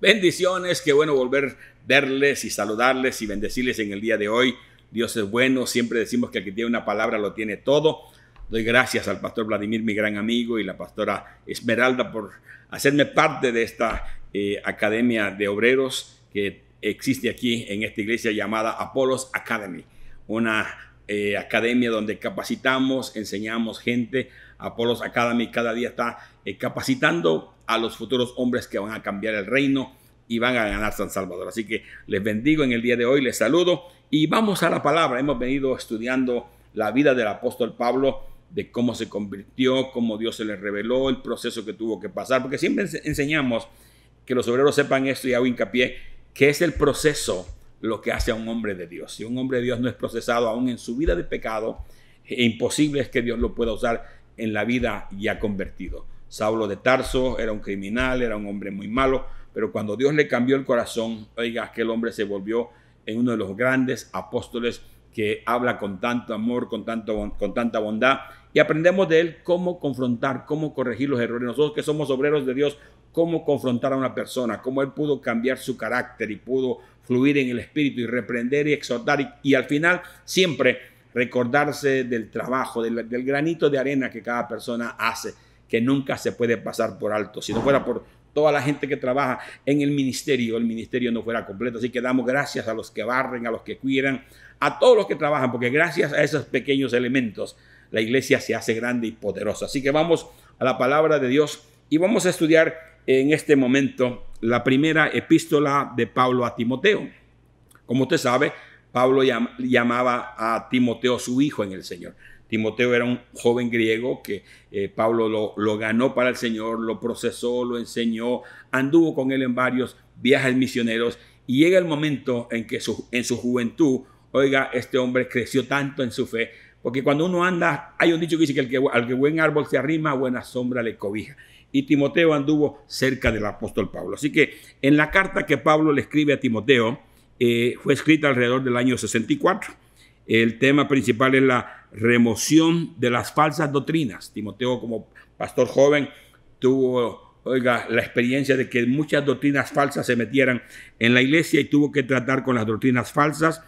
Bendiciones, qué bueno volver a verles y saludarles y bendecirles en el día de hoy. Dios es bueno, siempre decimos que el que tiene una palabra lo tiene todo. Doy gracias al pastor Vladimir, mi gran amigo, y la pastora Esmeralda por hacerme parte de esta academia de obreros que existe aquí en esta iglesia llamada Apollos Academy. Una academia donde capacitamos, enseñamos gente. Apollos Academy cada día está capacitando a los futuros hombres que van a cambiar el reino y van a ganar San Salvador. Así que les bendigo en el día de hoy, les saludo y vamos a la palabra. Hemos venido estudiando la vida del apóstol Pablo, de cómo se convirtió, cómo Dios se le reveló, el proceso que tuvo que pasar, porque siempre enseñamos que los obreros sepan esto y hago hincapié, que es el proceso lo que hace a un hombre de Dios. Si un hombre de Dios no es procesado aún en su vida de pecado, imposible es que Dios lo pueda usar en la vida ya convertido. Saulo de Tarso era un criminal, era un hombre muy malo, pero cuando Dios le cambió el corazón, oiga, aquel hombre se volvió en uno de los grandes apóstoles que habla con tanto amor, con tanta bondad, y aprendemos de él cómo confrontar, cómo corregir los errores. Nosotros que somos obreros de Dios, cómo confrontar a una persona, cómo él pudo cambiar su carácter y pudo fluir en el espíritu y reprender y exhortar y al final siempre recordarse del trabajo, del granito de arena que cada persona hace, que nunca se puede pasar por alto. Si no fuera por toda la gente que trabaja en el ministerio no fuera completo. Así que damos gracias a los que barren, a los que cuidan, a todos los que trabajan, porque gracias a esos pequeños elementos la iglesia se hace grande y poderosa. Así que vamos a la palabra de Dios y vamos a estudiar en este momento la primera epístola de Pablo a Timoteo. Como usted sabe, Pablo llamaba a Timoteo su hijo en el Señor. Timoteo era un joven griego que Pablo lo ganó para el Señor, lo procesó, lo enseñó, anduvo con él en varios viajes misioneros y llega el momento en que en su juventud, oiga, este hombre creció tanto en su fe, porque cuando uno anda, hay un dicho que dice que al que buen árbol se arrima, buena sombra le cobija. Y Timoteo anduvo cerca del apóstol Pablo. Así que en la carta que Pablo le escribe a Timoteo, fue escrita alrededor del año 64. El tema principal es la remoción de las falsas doctrinas. Timoteo, como pastor joven, tuvo, oiga, la experiencia de que muchas doctrinas falsas se metieran en la iglesia y tuvo que tratar con las doctrinas falsas.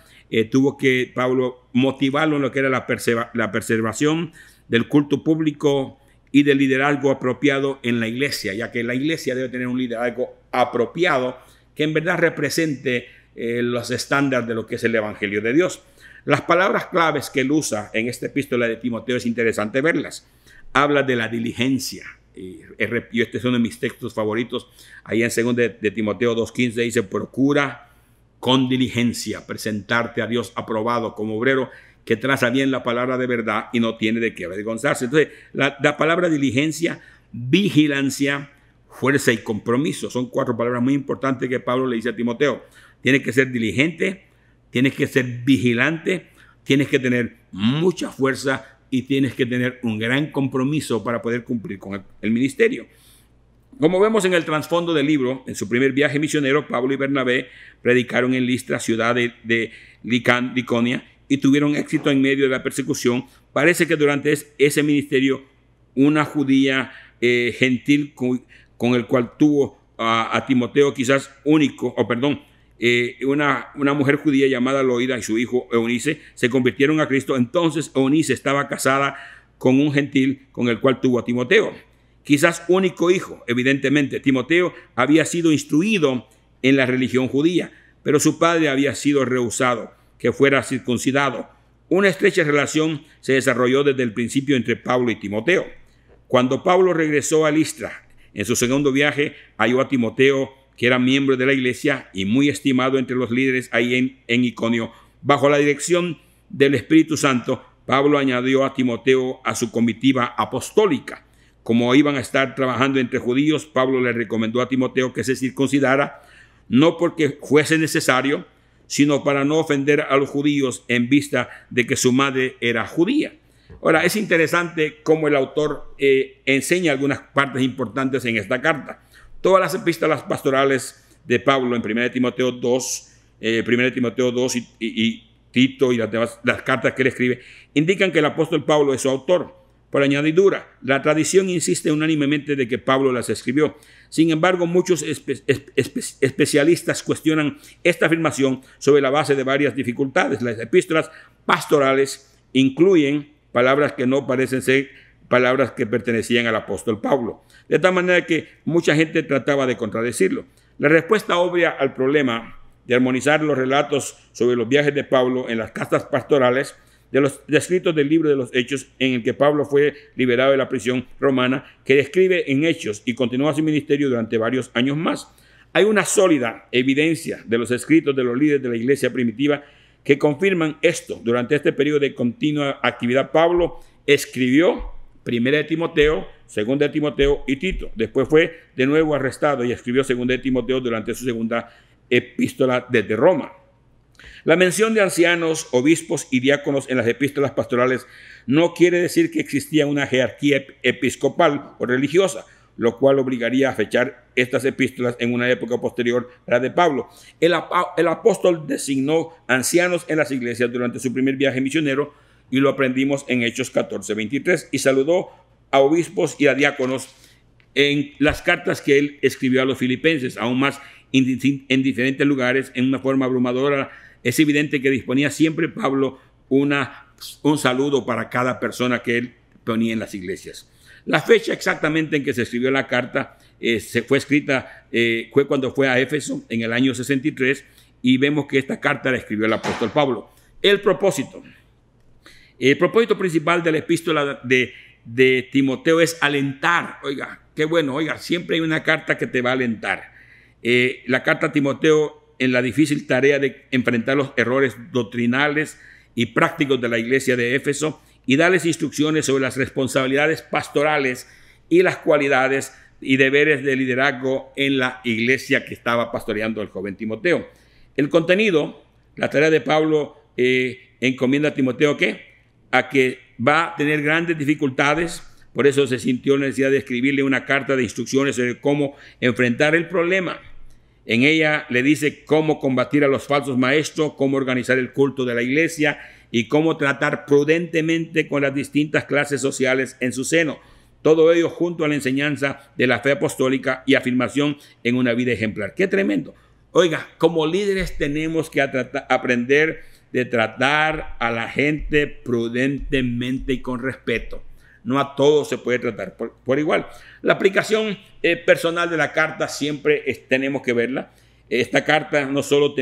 Tuvo que Pablo motivarlo en lo que era la preservación del culto público y del liderazgo apropiado en la iglesia, ya que la iglesia debe tener un liderazgo apropiado que en verdad represente los estándares de lo que es el evangelio de Dios. Las palabras claves que él usa en esta epístola de Timoteo es interesante verlas. Habla de la diligencia. Y este es uno de mis textos favoritos. Ahí en 2 de Timoteo 2:15 dice: procura con diligencia presentarte a Dios aprobado como obrero que traza bien la palabra de verdad y no tiene de qué avergonzarse. Entonces, la palabra diligencia, vigilancia, fuerza y compromiso son 4 palabras muy importantes que Pablo le dice a Timoteo. Tienes que ser diligente, tienes que ser vigilante, tienes que tener mucha fuerza y tienes que tener un gran compromiso para poder cumplir con el ministerio. Como vemos en el trasfondo del libro, en su primer viaje misionero, Pablo y Bernabé predicaron en Listra, ciudad de Liconia, y tuvieron éxito en medio de la persecución. Parece que durante ese ministerio, una judía gentil con el cual tuvo a Timoteo quizás único, una mujer judía llamada Loida y su hijo Eunice se convirtieron a Cristo. Entonces Eunice estaba casada con un gentil con el cual tuvo a Timoteo. Quizás único hijo, evidentemente. Timoteo había sido instruido en la religión judía, pero su padre había sido rehusado que fuera circuncidado. Una estrecha relación se desarrolló desde el principio entre Pablo y Timoteo. Cuando Pablo regresó a Listra, en su segundo viaje, halló a Timoteo, que era miembro de la iglesia y muy estimado entre los líderes ahí en Iconio. Bajo la dirección del Espíritu Santo, Pablo añadió a Timoteo a su comitiva apostólica. Como iban a estar trabajando entre judíos, Pablo le recomendó a Timoteo que se circuncidara, no porque fuese necesario, sino para no ofender a los judíos en vista de que su madre era judía. Ahora, es interesante cómo el autor enseña algunas partes importantes en esta carta. Todas las epístolas pastorales de Pablo en 1 Timoteo 2, y Tito y las cartas que él escribe indican que el apóstol Pablo es su autor. por añadidura. La tradición insiste unánimemente de que Pablo las escribió. Sin embargo, muchos especialistas cuestionan esta afirmación sobre la base de varias dificultades. Las epístolas pastorales incluyen palabras que no parecen ser palabras que pertenecían al apóstol Pablo, de tal manera que mucha gente trataba de contradecirlo. La respuesta obvia al problema de armonizar los relatos sobre los viajes de Pablo en las cartas pastorales de los descritos del libro de los Hechos, en el que Pablo fue liberado de la prisión romana, que describe en Hechos y continúa su ministerio durante varios años más. Hay una sólida evidencia de los escritos de los líderes de la iglesia primitiva que confirman esto. Durante este periodo de continua actividad, Pablo escribió 1 de Timoteo, 2 de Timoteo y Tito. Después fue de nuevo arrestado y escribió 2 de Timoteo durante su segunda epístola desde Roma. La mención de ancianos, obispos y diáconos en las epístolas pastorales no quiere decir que existía una jerarquía episcopal o religiosa, lo cual obligaría a fechar estas epístolas en una época posterior a la de Pablo. El apóstol designó ancianos en las iglesias durante su primer viaje misionero, y lo aprendimos en Hechos 14:23, y saludó a obispos y a diáconos en las cartas que él escribió a los filipenses, aún más en diferentes lugares, en una forma abrumadora. Es evidente que disponía siempre Pablo un saludo para cada persona que él ponía en las iglesias. La fecha exactamente en que se escribió la carta fue cuando fue a Éfeso en el año 63, y vemos que esta carta la escribió el apóstol Pablo. El propósito principal de la epístola de Timoteo es alentar. Oiga, qué bueno, siempre hay una carta que te va a alentar. La carta a Timoteo en la difícil tarea de enfrentar los errores doctrinales y prácticos de la iglesia de Éfeso y darles instrucciones sobre las responsabilidades pastorales y las cualidades y deberes de liderazgo en la iglesia que estaba pastoreando el joven Timoteo. El contenido, la tarea de Pablo encomienda a Timoteo a que va a tener grandes dificultades. Por eso se sintió la necesidad de escribirle una carta de instrucciones sobre cómo enfrentar el problema. En ella le dice cómo combatir a los falsos maestros, cómo organizar el culto de la iglesia y cómo tratar prudentemente con las distintas clases sociales en su seno. Todo ello junto a la enseñanza de la fe apostólica y afirmación en una vida ejemplar. ¡Qué tremendo! Oiga, como líderes tenemos que aprender de tratar a la gente prudentemente y con respeto. No a todos se puede tratar por igual. La aplicación personal de la carta siempre tenemos que verla. Esta carta no solo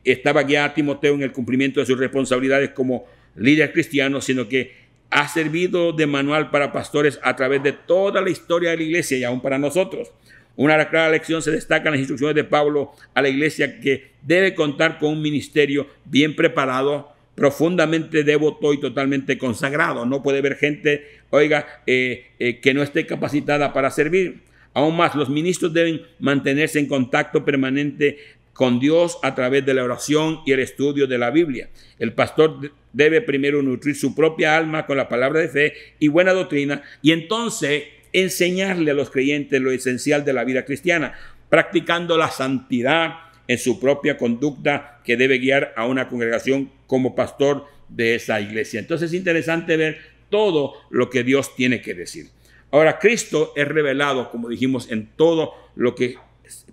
estaba guiada a Timoteo en el cumplimiento de sus responsabilidades como líder cristiano, sino que ha servido de manual para pastores a través de toda la historia de la iglesia y aún para nosotros. Una clara lección se destaca en las instrucciones de Pablo a la iglesia, que debe contar con un ministerio bien preparado, profundamente devoto y totalmente consagrado. No puede haber gente, que no esté capacitada para servir. Aún más, los ministros deben mantenerse en contacto permanente con Dios a través de la oración y el estudio de la Biblia. El pastor debe primero nutrir su propia alma con la palabra de fe y buena doctrina, y entonces enseñarle a los creyentes lo esencial de la vida cristiana, practicando la santidad en su propia conducta que debe guiar a una congregación como pastor de esa iglesia. Entonces es interesante ver todo lo que Dios tiene que decir. Ahora, Cristo es revelado, como dijimos, en todo lo que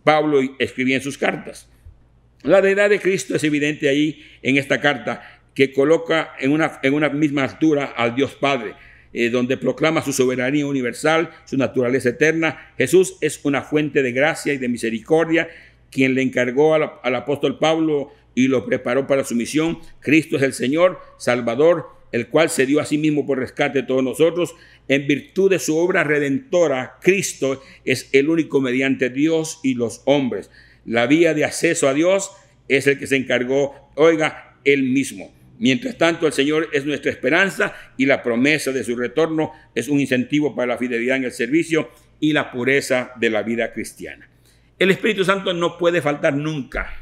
Pablo escribía en sus cartas. La deidad de Cristo es evidente ahí en esta carta, que coloca en una misma altura al Dios Padre, donde proclama su soberanía universal, su naturaleza eterna. Jesús es una fuente de gracia y de misericordia, quien le encargó al apóstol Pablo y lo preparó para su misión. Cristo es el Señor, Salvador, el cual se dio a sí mismo por rescate de todos nosotros. En virtud de su obra redentora, Cristo es el único mediante Dios y los hombres. La vía de acceso a Dios es el que se encargó, él mismo. Mientras tanto, el Señor es nuestra esperanza, y la promesa de su retorno es un incentivo para la fidelidad en el servicio y la pureza de la vida cristiana. El Espíritu Santo no puede faltar nunca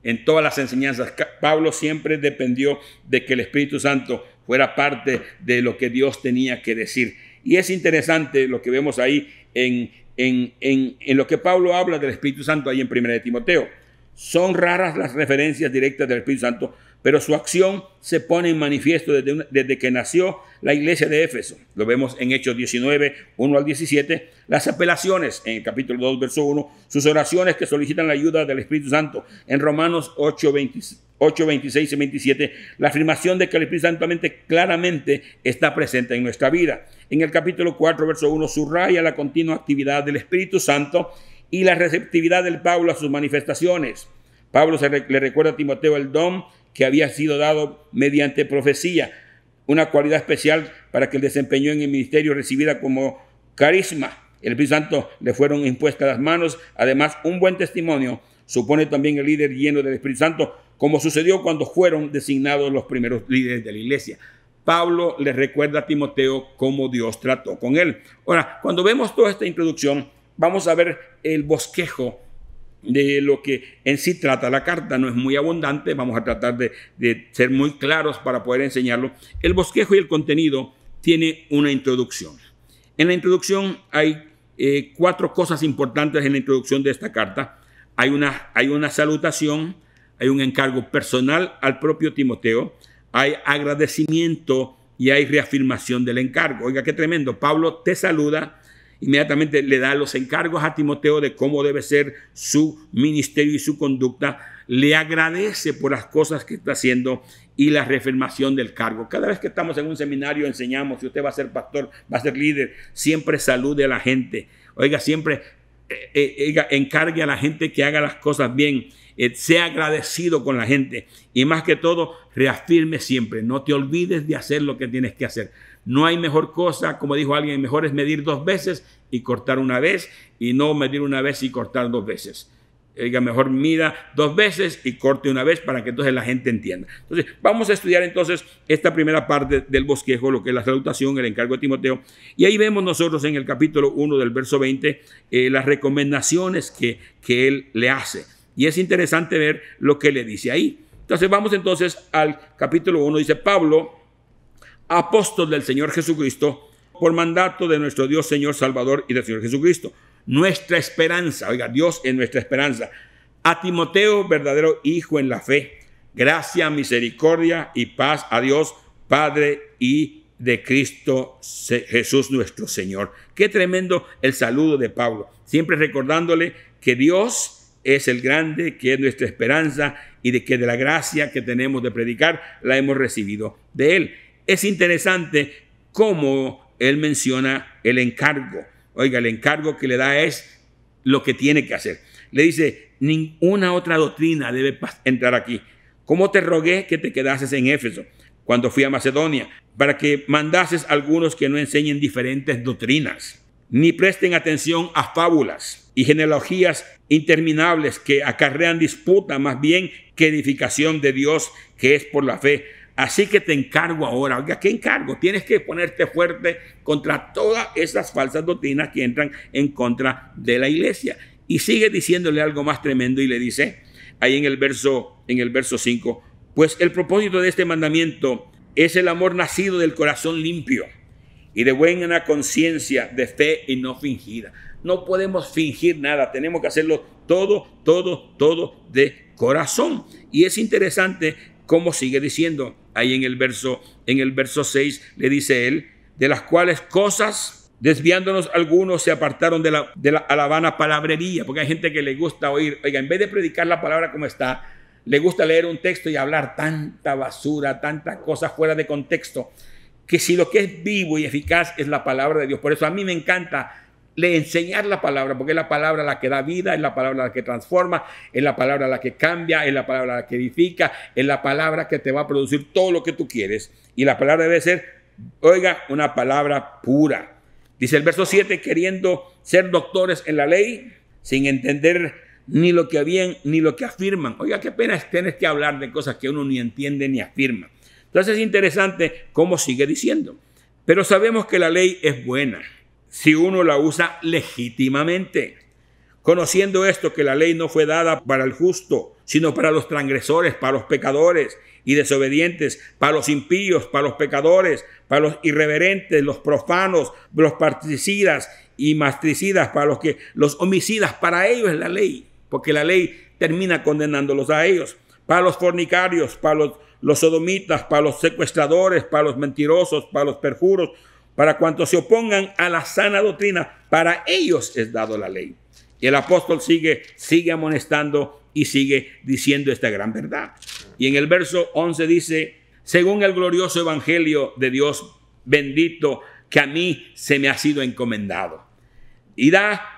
en todas las enseñanzas. Pablo siempre dependió de que el Espíritu Santo fuera parte de lo que Dios tenía que decir. Y es interesante lo que vemos ahí en lo que Pablo habla del Espíritu Santo ahí en 1 de Timoteo. Son raras las referencias directas del Espíritu Santo, pero su acción se pone en manifiesto desde que nació la iglesia de Éfeso. Lo vemos en Hechos 19, 1 al 17. Las apelaciones en el capítulo 2, verso 1. Sus oraciones que solicitan la ayuda del Espíritu Santo. En Romanos 8, 26 y 27. La afirmación de que el Espíritu Santo claramente está presente en nuestra vida. En el capítulo 4, verso 1, subraya la continua actividad del Espíritu Santo y la receptividad del Pablo a sus manifestaciones. Pablo le recuerda a Timoteo el don que había sido dado mediante profecía, una cualidad especial para que el desempeño en el ministerio recibiera como carisma. El Espíritu Santo le fueron impuestas las manos. Además, un buen testimonio supone también el líder lleno del Espíritu Santo, como sucedió cuando fueron designados los primeros líderes de la iglesia. Pablo le recuerda a Timoteo cómo Dios trató con él. Ahora, cuando vemos toda esta introducción, vamos a ver el bosquejo de lo que en sí trata la carta. No es muy abundante, vamos a tratar de ser muy claros para poder enseñarlo. El bosquejo y el contenido tiene una introducción. En la introducción hay 4 cosas importantes en la introducción de esta carta. Hay una salutación, hay un encargo personal al propio Timoteo, hay agradecimiento y hay reafirmación del encargo. Oiga, qué tremendo. Pablo te saluda. Inmediatamente le da los encargos a Timoteo de cómo debe ser su ministerio y su conducta. Le agradece por las cosas que está haciendo y la reafirmación del cargo. Cada vez que estamos en un seminario enseñamos, si usted va a ser pastor, va a ser líder, siempre salude a la gente. Oiga, siempre encargue a la gente que haga las cosas bien. Sea agradecido con la gente y más que todo reafirme siempre. No te olvides de hacer lo que tienes que hacer. No hay mejor cosa, como dijo alguien, mejor es medir 2 veces y cortar una vez y no medir una vez y cortar 2 veces. Mejor mida 2 veces y corte una vez para que entonces la gente entienda. Entonces vamos a estudiar entonces esta primera parte del bosquejo, lo que es la salutación, el encargo de Timoteo. Y ahí vemos nosotros en el capítulo 1 del verso 20 las recomendaciones que él le hace. Y es interesante ver lo que le dice ahí. Entonces vamos entonces al capítulo 1. Dice: Pablo, apóstol del Señor Jesucristo, por mandato de nuestro Dios, Señor Salvador y del Señor Jesucristo, nuestra esperanza. Oiga, Dios es nuestra esperanza. A Timoteo, verdadero hijo en la fe, gracia, misericordia y paz a Dios, Padre y de Cristo Jesús nuestro Señor. Qué tremendo el saludo de Pablo, siempre recordándole que Dios es el grande, que es nuestra esperanza y de que de la gracia que tenemos de predicar la hemos recibido de él. Es interesante cómo él menciona el encargo. Oiga, el encargo que le da es lo que tiene que hacer. Le dice: ninguna otra doctrina debe entrar aquí. Como te rogué que te quedases en Éfeso cuando fui a Macedonia, para que mandases a algunos que no enseñen diferentes doctrinas, ni presten atención a fábulas y genealogías interminables que acarrean disputa más bien que edificación de Dios, que es por la fe. Así que te encargo ahora. Oiga, ¿qué encargo? Tienes que ponerte fuerte contra todas esas falsas doctrinas que entran en contra de la iglesia. Y sigue diciéndole algo más tremendo y le dice ahí en el verso 5: pues el propósito de este mandamiento es el amor nacido del corazón limpio y de buena conciencia, de fe y no fingida. No podemos fingir nada, tenemos que hacerlo todo de corazón. Y es interesante cómo sigue diciendo ahí en el verso 6, le dice él: de las cuales cosas, desviándonos algunos, se apartaron de la vana palabrería, porque hay gente que le gusta oír, oiga, en vez de predicar la palabra como está, le gusta leer un texto y hablar tanta basura, tantas cosas fuera de contexto, que si lo que es vivo y eficaz es la palabra de Dios. Por eso a mí me encanta enseñar la palabra, porque es la palabra la que da vida, es la palabra la que transforma, es la palabra la que cambia, es la palabra la que edifica, es la palabra que te va a producir todo lo que tú quieres. Y la palabra debe ser, oiga, una palabra pura. Dice el verso 7: queriendo ser doctores en la ley, sin entender ni lo que habían ni lo que afirman. Oiga, qué pena es tener que hablar de cosas que uno ni entiende ni afirma. Entonces es interesante cómo sigue diciendo: pero sabemos que la ley es buena si uno la usa legítimamente, conociendo esto, que la ley no fue dada para el justo, sino para los transgresores, para los pecadores y desobedientes, para los impíos, para los pecadores, para los irreverentes, los profanos, los particidas y matricidas, para los homicidas. Para ellos es la ley, porque la ley termina condenándolos a ellos, para los fornicarios, para los sodomitas, para los secuestradores, para los mentirosos, para los perjuros, para cuantos se opongan a la sana doctrina, para ellos es dado la ley. Y el apóstol sigue amonestando y sigue diciendo esta gran verdad. Y en el verso 11 dice: según el glorioso evangelio de Dios bendito, que a mí se me ha sido encomendado. Y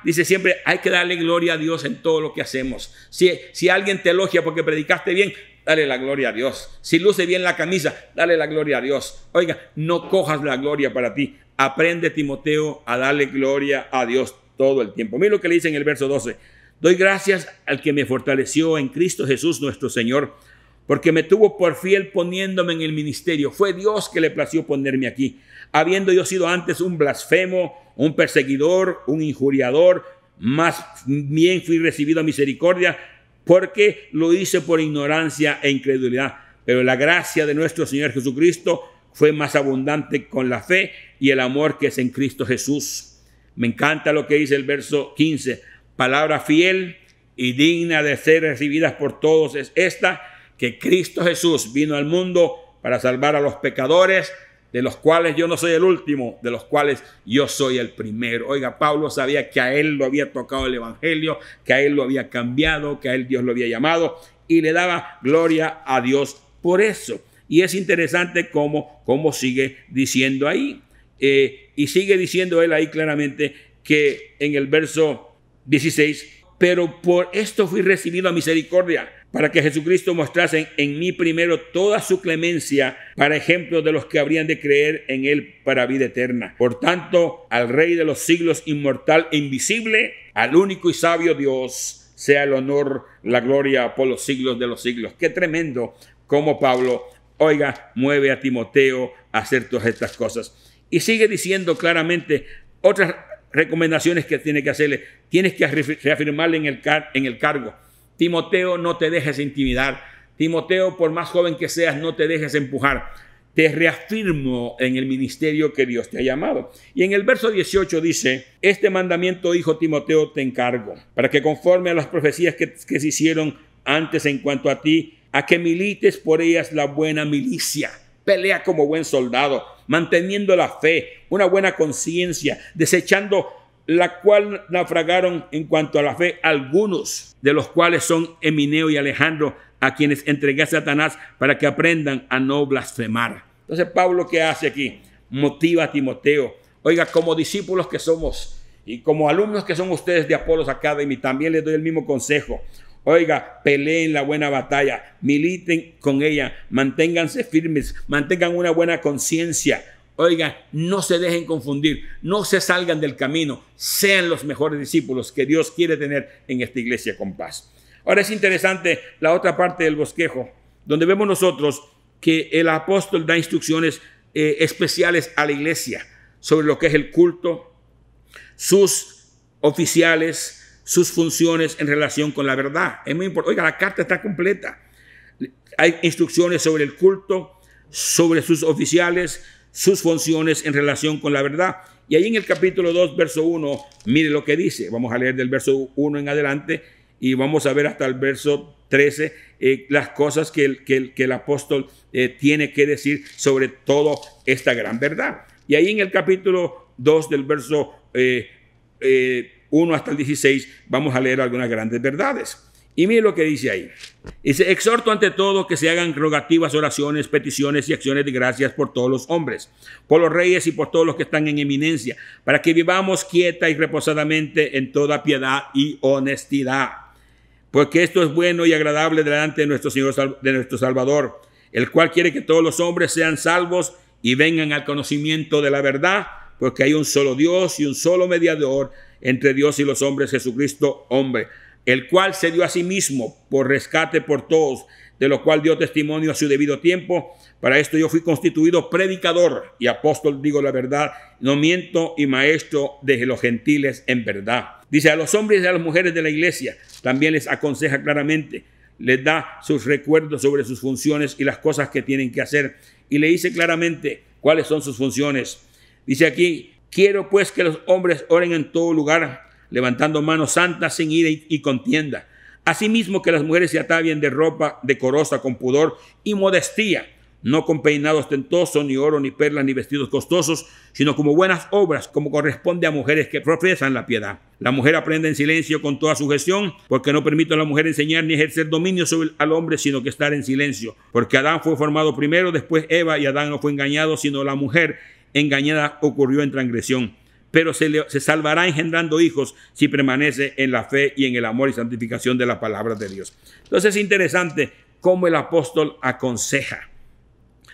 dice siempre, hay que darle gloria a Dios en todo lo que hacemos. Si alguien te elogia porque predicaste bien, dale la gloria a Dios. Si luce bien la camisa, dale la gloria a Dios. Oiga, no cojas la gloria para ti. Aprende, Timoteo, a darle gloria a Dios todo el tiempo. Mira lo que le dice en el verso 12. Doy gracias al que me fortaleció en Cristo Jesús nuestro Señor, porque me tuvo por fiel poniéndome en el ministerio. Fue Dios que le plació ponerme aquí, habiendo yo sido antes un blasfemo, un perseguidor, un injuriador, más bien fui recibido a misericordia, porque lo hice por ignorancia e incredulidad. Pero la gracia de nuestro Señor Jesucristo fue más abundante con la fe y el amor que es en Cristo Jesús. Me encanta lo que dice el verso 15. Palabra fiel y digna de ser recibida por todos es esta, que Cristo Jesús vino al mundo para salvar a los pecadores, de los cuales yo no soy el último, de los cuales yo soy el primero. Oiga, Pablo sabía que a él lo había tocado el evangelio, que a él lo había cambiado, que a él Dios lo había llamado, y le daba gloria a Dios por eso. Y es interesante cómo sigue diciendo ahí. Y sigue diciendo él ahí claramente que en el verso 16, pero por esto fui recibido a misericordia, para que Jesucristo mostrase en mí primero toda su clemencia, para ejemplo de los que habrían de creer en él para vida eterna. Por tanto, al Rey de los siglos, inmortal e invisible, al único y sabio Dios, sea el honor, la gloria por los siglos de los siglos. Qué tremendo como Pablo, oiga, mueve a Timoteo a hacer todas estas cosas. Y sigue diciendo claramente otras recomendaciones que tiene que hacerle. Tienes que reafirmarle en el cargo. Timoteo, no te dejes intimidar. Timoteo, por más joven que seas, no te dejes empujar. Te reafirmo en el ministerio que Dios te ha llamado. Y en el verso 18 dice: este mandamiento, hijo Timoteo, te encargo, para que conforme a las profecías que se hicieron antes en cuanto a ti, a que milites por ellas la buena milicia. Pelea como buen soldado, manteniendo la fe, una buena conciencia, desechando la cual naufragaron en cuanto a la fe algunos, de los cuales son Emineo y Alejandro, a quienes entregué a Satanás para que aprendan a no blasfemar. Entonces, Pablo, ¿qué hace aquí? Motiva a Timoteo. Oiga, como discípulos que somos y como alumnos que son ustedes de Apollos Academy, también les doy el mismo consejo. Oiga, peleen la buena batalla, militen con ella, manténganse firmes, mantengan una buena conciencia. Oiga, no se dejen confundir, no se salgan del camino, sean los mejores discípulos que Dios quiere tener en esta iglesia con paz. Ahora es interesante la otra parte del bosquejo, donde vemos nosotros que el apóstol da instrucciones especiales a la iglesia sobre lo que es el culto, sus oficiales, sus funciones en relación con la verdad. Es muy importante. Oiga, la carta está completa. Hay instrucciones sobre el culto, sobre sus oficiales, sus funciones en relación con la verdad. Y ahí en el capítulo 2, verso 1, mire lo que dice. Vamos a leer del verso 1 en adelante y vamos a ver hasta el verso 13 las cosas que el apóstol tiene que decir sobre toda esta gran verdad. Y ahí en el capítulo 2 del verso 1 hasta el 16 vamos a leer algunas grandes verdades. Y mire lo que dice ahí. Dice: exhorto ante todo que se hagan rogativas, oraciones, peticiones y acciones de gracias por todos los hombres, por los reyes y por todos los que están en eminencia, para que vivamos quieta y reposadamente en toda piedad y honestidad. Porque esto es bueno y agradable delante de nuestro Señor, de nuestro Salvador, el cual quiere que todos los hombres sean salvos y vengan al conocimiento de la verdad, porque hay un solo Dios y un solo mediador entre Dios y los hombres, Jesucristo, hombre, el cual se dio a sí mismo por rescate por todos, de lo cual dio testimonio a su debido tiempo. Para esto yo fui constituido predicador y apóstol, digo la verdad, no miento, y maestro de los gentiles en verdad. Dice: a los hombres y a las mujeres de la iglesia también les aconseja claramente, les da sus recuerdos sobre sus funciones y las cosas que tienen que hacer, y le dice claramente cuáles son sus funciones. Dice aquí: quiero pues que los hombres oren en todo lugar, levantando manos santas sin ira y contienda, Asimismo, que las mujeres se atavíen de ropa decorosa, con pudor y modestia, no con peinado ostentoso, ni oro, ni perlas, ni vestidos costosos, sino como buenas obras, como corresponde a mujeres que profesan la piedad. La mujer aprende en silencio con toda sujeción, porque no permite a la mujer enseñar ni ejercer dominio sobre al hombre, sino que estar en silencio. Porque Adán fue formado primero, después Eva, y Adán no fue engañado, sino la mujer engañada ocurrió en transgresión. Pero se salvará engendrando hijos si permanece en la fe y en el amor y santificación de la palabra de Dios. Entonces es interesante cómo el apóstol aconseja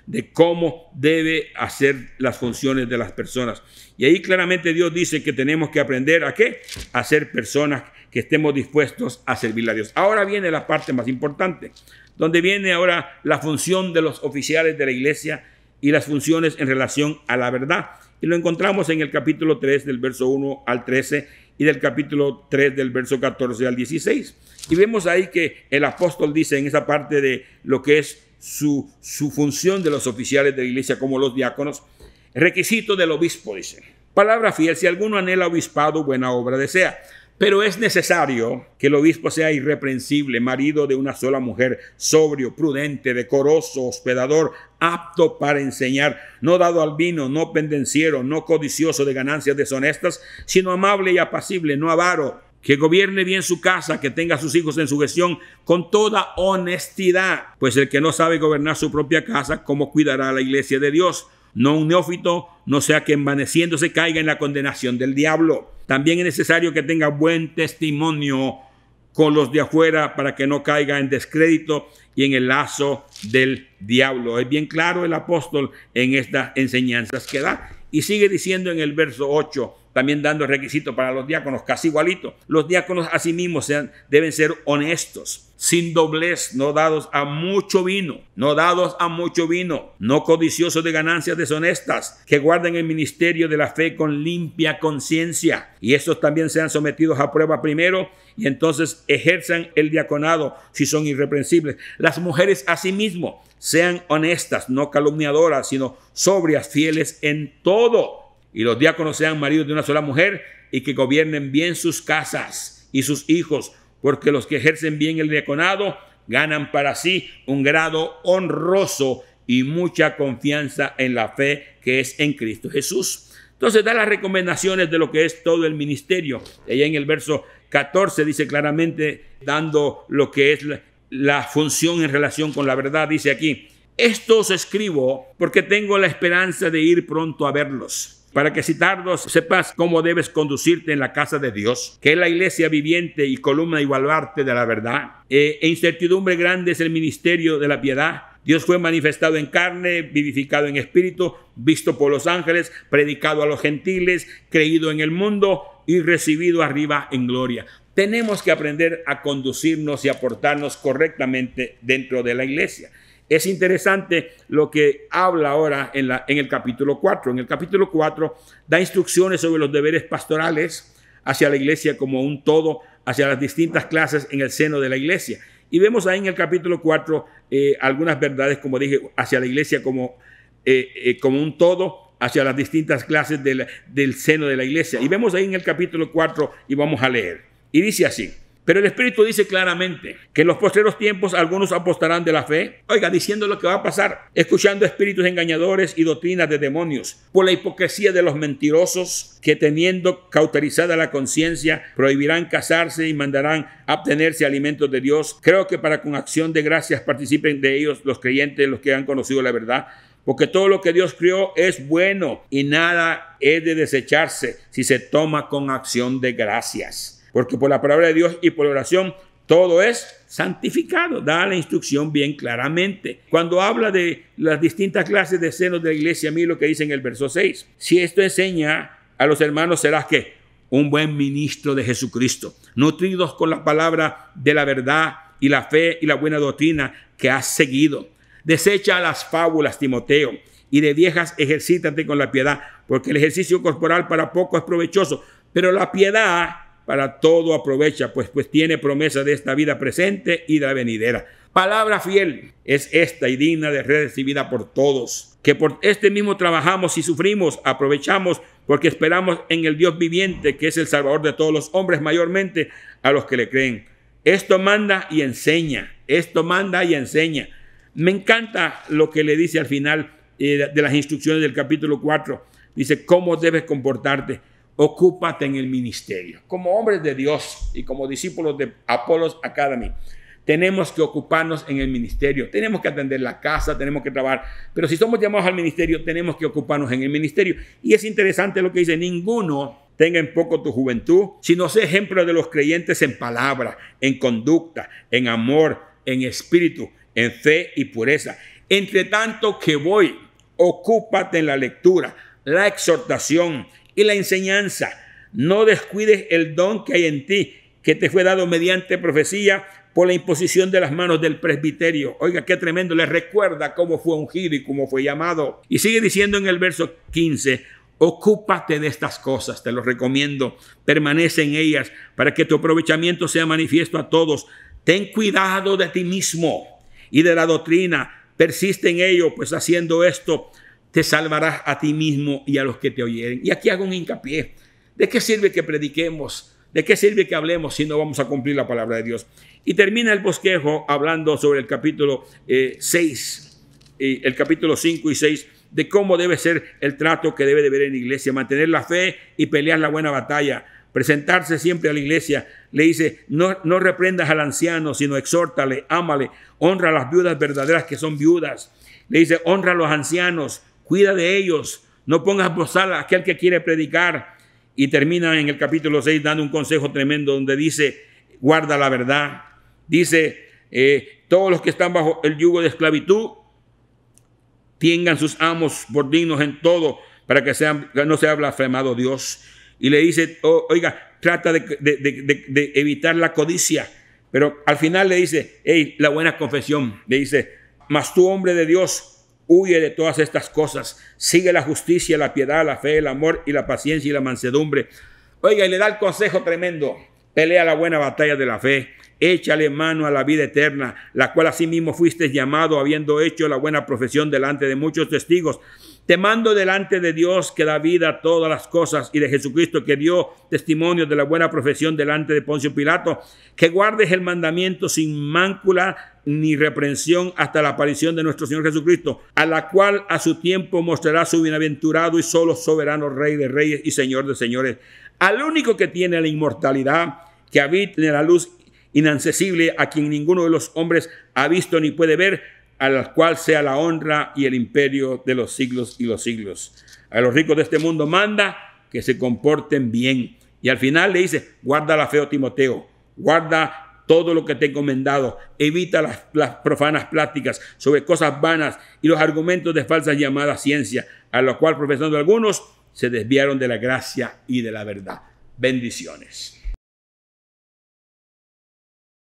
de cómo debe hacer las funciones de las personas. Y ahí claramente Dios dice que tenemos que aprender ¿a qué? A ser personas que estemos dispuestos a servirle a Dios. Ahora viene la parte más importante, donde viene ahora la función de los oficiales de la iglesia y las funciones en relación a la verdad. Y lo encontramos en el capítulo 3 del verso 1 al 13 y del capítulo 3 del verso 14 al 16. Y vemos ahí que el apóstol dice en esa parte de lo que es su función de los oficiales de la iglesia como los diáconos, requisito del obispo, dice. Palabra fiel, si alguno anhela obispado, buena obra desea. Pero es necesario que el obispo sea irreprensible, marido de una sola mujer, sobrio, prudente, decoroso, hospedador, apto para enseñar, no dado al vino, no pendenciero, no codicioso de ganancias deshonestas, sino amable y apacible, no avaro, que gobierne bien su casa, que tenga a sus hijos en sujeción con toda honestidad. Pues el que no sabe gobernar su propia casa, ¿cómo cuidará la iglesia de Dios? No un neófito, no sea que envaneciéndose caiga en la condenación del diablo. También es necesario que tenga buen testimonio con los de afuera para que no caiga en descrédito y en el lazo del diablo. Es bien claro el apóstol en estas enseñanzas que da. Y sigue diciendo en el verso 8, también dando requisitos para los diáconos, casi igualito. Los diáconos asimismo deben ser honestos, sin doblez, no dados a mucho vino, no codiciosos de ganancias deshonestas, que guarden el ministerio de la fe con limpia conciencia. Y estos también sean sometidos a prueba primero y entonces ejerzan el diaconado si son irreprensibles. Las mujeres asimismo sean honestas, no calumniadoras, sino sobrias, fieles en todo. Y los diáconos sean maridos de una sola mujer y que gobiernen bien sus casas y sus hijos, porque los que ejercen bien el diaconado ganan para sí un grado honroso y mucha confianza en la fe que es en Cristo Jesús. Entonces da las recomendaciones de lo que es todo el ministerio. Allá en el verso 14 dice claramente, dando lo que es la función en relación con la verdad, dice aquí: esto os escribo porque tengo la esperanza de ir pronto a verlos, para que si tardos sepas cómo debes conducirte en la casa de Dios, que es la iglesia viviente y columna y baluarte de la verdad. Incertidumbre grande es el ministerio de la piedad. Dios fue manifestado en carne, vivificado en espíritu, visto por los ángeles, predicado a los gentiles, creído en el mundo y recibido arriba en gloria. Tenemos que aprender a conducirnos y a portarnos correctamente dentro de la iglesia. Es interesante lo que habla ahora en el capítulo 4. En el capítulo 4 da instrucciones sobre los deberes pastorales hacia la iglesia como un todo, hacia las distintas clases en el seno de la iglesia. Y vemos ahí en el capítulo 4 algunas verdades, como dije, hacia la iglesia como un todo, hacia las distintas clases del seno de la iglesia. Y vemos ahí en el capítulo 4 y vamos a leer. Y dice así: pero el Espíritu dice claramente que en los postreros tiempos algunos apostarán de la fe. Oiga, diciendo lo que va a pasar, escuchando espíritus engañadores y doctrinas de demonios, por la hipocresía de los mentirosos, que teniendo cauterizada la conciencia, prohibirán casarse y mandarán abstenerse alimentos de Dios. Creo que para con acción de gracias participen de ellos los creyentes, los que han conocido la verdad. Porque todo lo que Dios creó es bueno y nada es de desecharse si se toma con acción de gracias. Porque por la palabra de Dios y por la oración todo es santificado. Da la instrucción bien claramente. Cuando habla de las distintas clases de senos de la iglesia, mira lo que dice en el verso 6. Si esto enseña a los hermanos, serás ¿qué? Un buen ministro de Jesucristo, nutridos con la palabra de la verdad y la fe y la buena doctrina que has seguido. Desecha las fábulas, Timoteo, y de viejas ejercítate con la piedad, porque el ejercicio corporal para poco es provechoso, pero la piedad para todo aprovecha, pues tiene promesa de esta vida presente y de la venidera. Palabra fiel es esta y digna de ser recibida por todos, que por este mismo trabajamos y sufrimos, aprovechamos, porque esperamos en el Dios viviente, que es el Salvador de todos los hombres, mayormente a los que le creen. Esto manda y enseña. Esto manda y enseña. Me encanta lo que le dice al final de las instrucciones del capítulo 4. Dice, ¿cómo debes comportarte? Ocúpate en el ministerio. Como hombres de Dios y como discípulos de Apollos Academy, tenemos que ocuparnos en el ministerio. Tenemos que atender la casa, tenemos que trabajar. Pero si somos llamados al ministerio, tenemos que ocuparnos en el ministerio. Y es interesante lo que dice, ninguno tenga en poco tu juventud, sino sé ejemplo de los creyentes en palabra, en conducta, en amor, en espíritu, en fe y pureza. Entre tanto que voy, ocúpate en la lectura, la exhortación y la enseñanza. No descuides el don que hay en ti, que te fue dado mediante profecía por la imposición de las manos del presbiterio. Oiga, qué tremendo. Les recuerda cómo fue ungido y cómo fue llamado. Y sigue diciendo en el verso 15, ocúpate de estas cosas, te lo recomiendo. Permanece en ellas para que tu aprovechamiento sea manifiesto a todos. Ten cuidado de ti mismo y de la doctrina. Persiste en ello, pues haciendo esto te salvarás a ti mismo y a los que te oyeren. Y aquí hago un hincapié. ¿De qué sirve que prediquemos? ¿De qué sirve que hablemos si no vamos a cumplir la palabra de Dios? Y termina el bosquejo hablando sobre el capítulo 6, el capítulo 5 y 6, de cómo debe ser el trato que debe de haber en la iglesia, mantener la fe y pelear la buena batalla, presentarse siempre a la iglesia. Le dice, no reprendas al anciano, sino exhórtale, ámale, honra a las viudas verdaderas que son viudas. Le dice, honra a los ancianos, cuida de ellos, no pongas bozal a aquel que quiere predicar. Y termina en el capítulo 6 dando un consejo tremendo donde dice, guarda la verdad. Dice, todos los que están bajo el yugo de esclavitud, tengan sus amos por dignos en todo, para que no sea blasfemado Dios. Y le dice, oiga, trata de evitar la codicia. Pero al final le dice, hey, la buena confesión. Le dice, mas tú, hombre de Dios, huye de todas estas cosas. Sigue la justicia, la piedad, la fe, el amor y la paciencia y la mansedumbre. Oiga, y le da el consejo tremendo. Pelea la buena batalla de la fe. Échale mano a la vida eterna, la cual asimismo fuiste llamado, habiendo hecho la buena profesión delante de muchos testigos. Te mando delante de Dios, que da vida a todas las cosas, y de Jesucristo, que dio testimonio de la buena profesión delante de Poncio Pilato, que guardes el mandamiento sin mácula ni reprensión hasta la aparición de nuestro Señor Jesucristo, a la cual a su tiempo mostrará su bienaventurado y solo soberano Rey de reyes y Señor de señores, al único que tiene la inmortalidad, que habita en la luz inaccesible, a quien ninguno de los hombres ha visto ni puede ver, a la cual sea la honra y el imperio de los siglos y los siglos. A los ricos de este mundo manda que se comporten bien. Y al final le dice, guarda la fe, oh Timoteo, guarda todo lo que te he encomendado, evita las profanas pláticas sobre cosas vanas y los argumentos de falsas llamadas ciencia, a lo cual profesando algunos se desviaron de la gracia y de la verdad. Bendiciones.